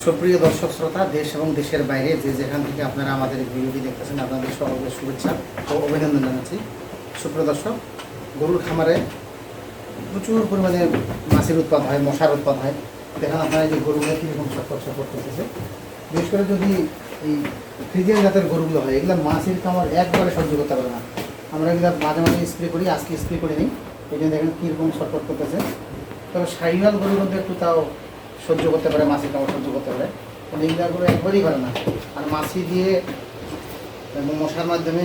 সুপ্রিয় দর্শক শ্রোতা, দেশ এবং দেশের বাইরে যে যেখান থেকে আপনারা আমাদের ভিডিওটি দেখতেছেন, আপনাদের সকলকে শুভেচ্ছা ও অভিনন্দন জানাচ্ছি। সুপ্রিয় দর্শক, গরুর খামারে প্রচুর পরিমাণে মাছের উৎপাদ হয়, মশার উৎপাদ হয়। দেখেন আপনারা যে গরুগুলো কীরকম ছটফট করতেছে। বিশেষ করে যদি এই ফ্রিজিয়ান জাতের গরুগুলো হয়, এগুলো মাছের কামড় একবারে সহ্য করতে পারে না। আমরা এগুলো মাঝে মাঝে স্প্রে করি, আজকে স্প্রে করে নিই। এই জন্য দেখেন কীরকম ছটফট করতেছে। তবে সাইওয়াল গরুর মধ্যে একটু তাও সহ্য করতে পারে, মাছের কামড় সহ্য করতে পারে, কিন্তু এইগুলো একবারই পারে না। আর মাছি দিয়ে এবং মশার মাধ্যমে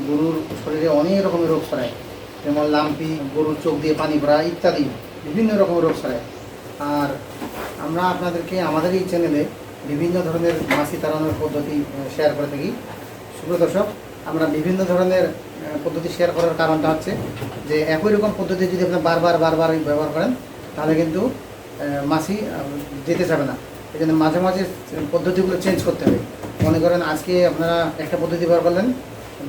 গরুর শরীরে অনেক রকমের রোগ ছড়ায়, যেমন লাম্পি, গরুর চোখ দিয়ে পানি ভরা ইত্যাদি বিভিন্ন রকমের রোগ ছড়ায়। আর আমরা আপনাদেরকে আমাদের এই চ্যানেলে বিভিন্ন ধরনের মাছি তাড়ানোর পদ্ধতি শেয়ার করে থাকি। সুপ্রিয় দর্শক, আমরা বিভিন্ন ধরনের পদ্ধতি শেয়ার করার কারণটা হচ্ছে যে একই রকম পদ্ধতি যদি আপনি বারবার ব্যবহার করেন তাহলে কিন্তু মাছি যেতে যাবে না। এই জন্য মাঝে মাঝে পদ্ধতিগুলো চেঞ্জ করতে হবে। মনে করেন আজকে আপনারা একটা পদ্ধতি ব্যবহার করলেন,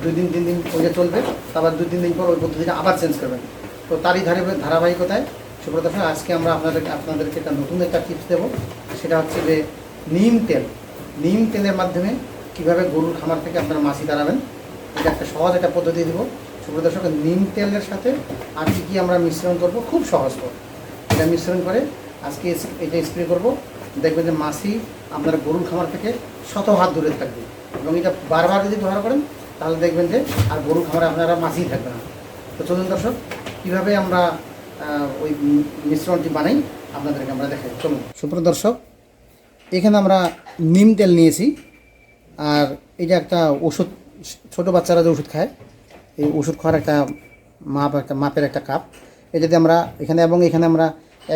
2 দিন 3 দিন ওইটা চলবে, তারপর 2-3 দিন পর ওই পদ্ধতিটা আবার চেঞ্জ করবেন। তো তারই ধারাবাহিকতায় সুপ্রিয় দর্শক, আজকে আমরা আপনাদেরকে একটা নতুন একটা টিপস দেবো। সেটা হচ্ছে যে নিম তেলের মাধ্যমে কীভাবে গরুর খামার থেকে আপনারা মাছি তাড়াবেন। এটা একটা সহজ একটা পদ্ধতি দেবো। সুপ্রিয় দর্শক, নিম তেলের সাথে আর কি আমরা মিশ্রণ করব, খুব সহজ। এটা মিশ্রণ করে আজকে এটা স্প্রে করব। দেখবেন যে মাছি আপনার গরুর খামার থেকে শত হাত দূরে থাকবে। এবং এটা বারবার যদি ব্যবহার করেন তাহলে দেখবেন যে আর গরুর খামারে আপনারা মাছিই থাকবে না। তো চলুন দর্শক, কীভাবে আমরা ওই মিশ্রণটি বানাই আপনাদেরকে আমরা দেখাই। চলুন সুপ্রিয় দর্শক, এখানে আমরা নিম তেল নিয়েছি। আর এটা একটা ওষুধ, ছোটো বাচ্চারা যে ওষুধ খায়, এই ওষুধ খাওয়ার একটা মাপের একটা কাপ। এটা যদি আমরা এখানে আমরা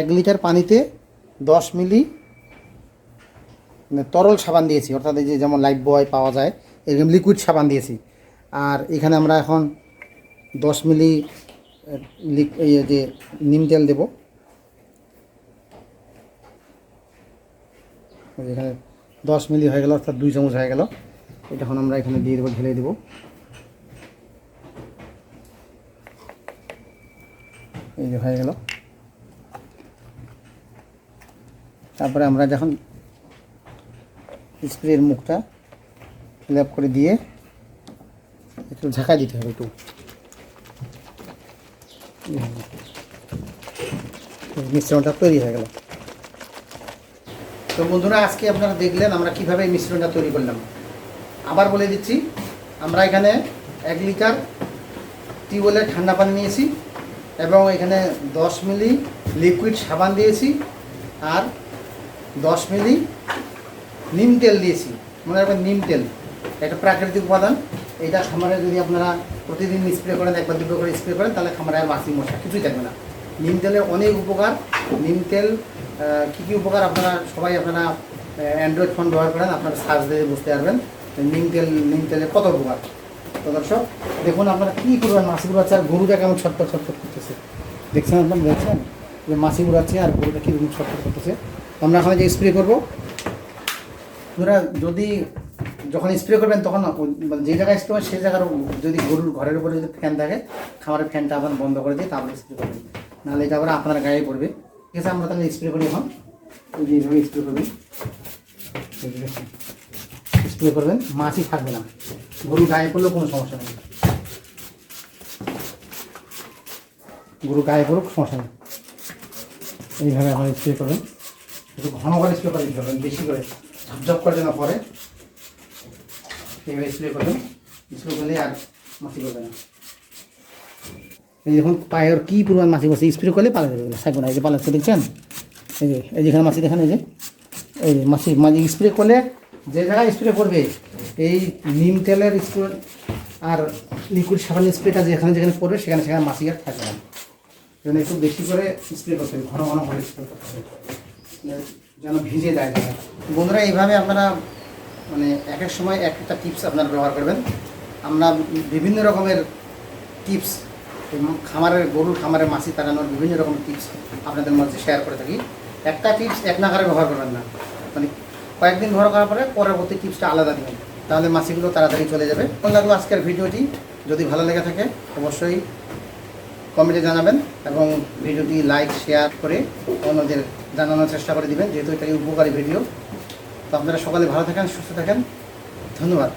1 লিটার পানিতে 10 মিলি তরল সাবান দিয়েছি, অর্থাৎ এই যে যেমন লাইফ বয় পাওয়া যায় এরকম লিকুইড সাবান দিয়েছি। আর এখানে আমরা এখন 10 মিলি এই যে নিম তেল দেব। এখানে 10 মিলি হয়ে গেল, অর্থাৎ 2 চামচ হয়ে গেল। এটা এখন আমরা এখানে দিয়ে দেবো, ঢেলে দেবো। এই যে হয়ে গেল। তারপরে আমরা যখন স্প্রের মুখটা ল্যাপ করে দিয়ে একটু ঝাঁকা দিতে হবে, একটু মিশ্রণটা তৈরি হয়ে গেল। তো বন্ধুরা, আজকে আপনারা দেখলেন আমরা কিভাবে এই মিশ্রণটা তৈরি করলাম। আবার বলে দিচ্ছি, আমরা এখানে 1 লিটার টিউবওয়েলের ঠান্ডা পানি নিয়েছি এবং এখানে 10 মিলি লিকুইড সাবান দিয়েছি আর 10 মিলি নিম তেল দিয়েছি। মনে রাখবেন, নিম তেল একটা প্রাকৃতিক উপাদান। এটা খামারে যদি আপনারা প্রতিদিন স্প্রে করেন, 1-2 করে স্প্রে করেন, তাহলে খামারে আর মাছি মশা কিছুই থাকবে না। নিম তেলের অনেক উপকার। নিম তেল কী উপকার আপনারা অ্যান্ড্রয়েড ফোন ব্যবহার করেন, আপনারা সার্চ দিয়ে বুঝতে পারবেন নিম তেলের কত উপকার। তো দর্শক দেখুন, আপনারা কী করবেন, মাছি উড়াচ্ছে আর গরুটা কেমন ছটফট করতেছে। দেখছেন যে মাছি উড়াচ্ছে আর গরুটা কীরকম ছটফট করতেছে। আমরা এখন যে স্প্রে করবো, ধরা যখন স্প্রে করবেন তখন যে জায়গায় স্প্রে করবেন সেই জায়গার যদি গরুর ঘরের উপরে যদি ফ্যান থাকে, খামারের ফ্যানটা আপনার বন্ধ করে দিয়ে তারপরে স্প্রে করবেন, নাহলে এটা আবার আপনার গায়ে পড়বে। ঠিক আছে, আমরা তাহলে স্প্রে করি। এখন এইভাবে স্প্রে করবেন, মাছি থাকবে না, গরু গায়ে পড়লেও কোনো সমস্যা নেই। গরু গায়ে পড়ুক, সমস্যা নেই। এইভাবে এখন স্প্রে করবেন, একটু ঘন করে স্প্রে করে দিতে পারবেন, বেশি করে ঝপঝপ করে যেন পরে। এইভাবে স্প্রে করবেন, স্প্রে করলে আর মাছি করবে না। এই দেখুন পায়ের কী পরিমাণ মাছি বসে, স্প্রে করলে পালা যাবে, থাকবে না। এই যে পালাচ্ছে, দেখছেন? এই যেখানে মাছি দেখেন, এই যে মাছি স্প্রে করলে যে জায়গায় স্প্রে করবে, এই নিম তেলের স্প্রে আর লিকুইড সাবানের স্প্রেটা যেখানে পড়বে সেখানে মাছি আর থাকবে না। যেন একটু বেশি করে স্প্রে করতে হবে, ঘন করে স্প্রে করতে হবে, যেন ভিজে যায়। বন্ধুরা, এইভাবে আপনারা এক এক সময় এক একটা টিপস আপনারা ব্যবহার করবেন। আমরা বিভিন্ন রকমের টিপস গরুর খামারে মাছি তাড়ানোর বিভিন্ন রকম টিপস আপনাদের মধ্যে শেয়ার করে থাকি। একটা টিপস এক নাগারে ব্যবহার করবেন না, কয়েকদিন ব্যবহার করার পরে পরবর্তী টিপসটা আলাদা দেবেন, তাহলে মাছিগুলো তাড়াতাড়ি চলে যাবে। ভালো লাগলো আজকের ভিডিওটি। যদি ভালো লেগে থাকে অবশ্যই কমেন্টে জানাবেন এবং ভিডিওটি লাইক শেয়ার করে অন্যদের জানানোর চেষ্টা করে দিবেন, যেহেতু এটা উপকারী ভিডিও। তো আপনারা সকলে ভালো থাকেন, সুস্থ থাকেন, ধন্যবাদ।